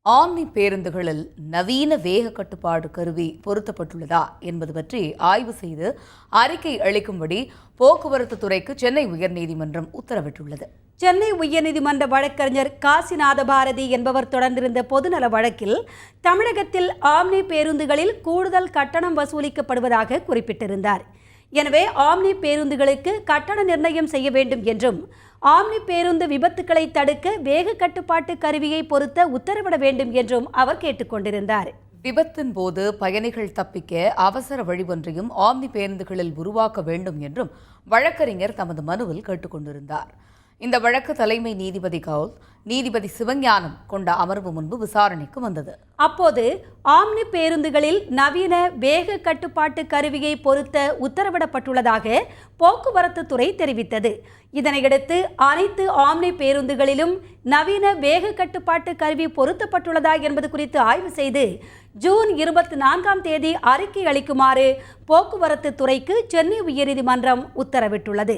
Omni பேருந்துகளில் நவீன வேக கட்டுப்பாடு கருவி பொருத்தப்பட்டுள்ளதா என்பது பற்றி ஆய்வு செய்து அறிக்கை அளிக்கும்படி போக்குவரத்து துறைக்கு சென்னை உயர்நீதிமன்றம் உத்தரவிட்டுள்ளது. சென்னை உயர்நீதிமன்ற வழக்கறிஞர் காசிநாத பாரதி என்பவர் தொடர்ந்திருந்த பொதுநல வழக்கில் தமிழகத்தில் ஆம்னி பேருந்துகளில் கூடுதல் கட்டணம் வசூலிக்கப்படுவதாக குறிப்பிட்டிருந்தார். எனவே ஆம்னி பேருந்துகளுக்கு கட்டண நிர்ணயம் செய்ய வேண்டும் என்றும் ஆம்னி பேருந்து விபத்துக்களை தடுக்க வேக கட்டுப்பாட்டு கருவியை பொருத்த உத்தரவிட வேண்டும் என்றும் அவர் கேட்டுக்கொண்டிருந்தார். விபத்தின் போது பயணிகள் தப்பிக்க அவசர வழி ஒன்றையும் ஆம்னி பேருந்துகளில் உருவாக்க வேண்டும் என்றும் வழக்கறிஞர் தமது மனுவில் கேட்டுக்கொண்டிருந்தார். இந்த வழக்கு தலைமை நீதிபதி கவுல், நீதிபதி சிவஞானம் கொண்ட அமர்வு முன்பு விசாரணைக்கு வந்தது. அப்போது ஆம்னி பேருந்துகளில் நவீன வேக கட்டுப்பாட்டு கருவியை பொருத்த உத்தரவிடப்பட்டுள்ளதாக போக்குவரத்து துறை தெரிவித்தது. இதனையடுத்து அனைத்து ஆம்னி பேருந்துகளிலும் நவீன வேக கட்டுப்பாட்டு கருவி பொருத்தப்பட்டுள்ளதா என்பது குறித்து ஆய்வு செய்து ஜூன் 24 அறிக்கை அளிக்குமாறு போக்குவரத்து துறைக்கு சென்னை உயர்நீதிமன்றம் உத்தரவிட்டுள்ளது.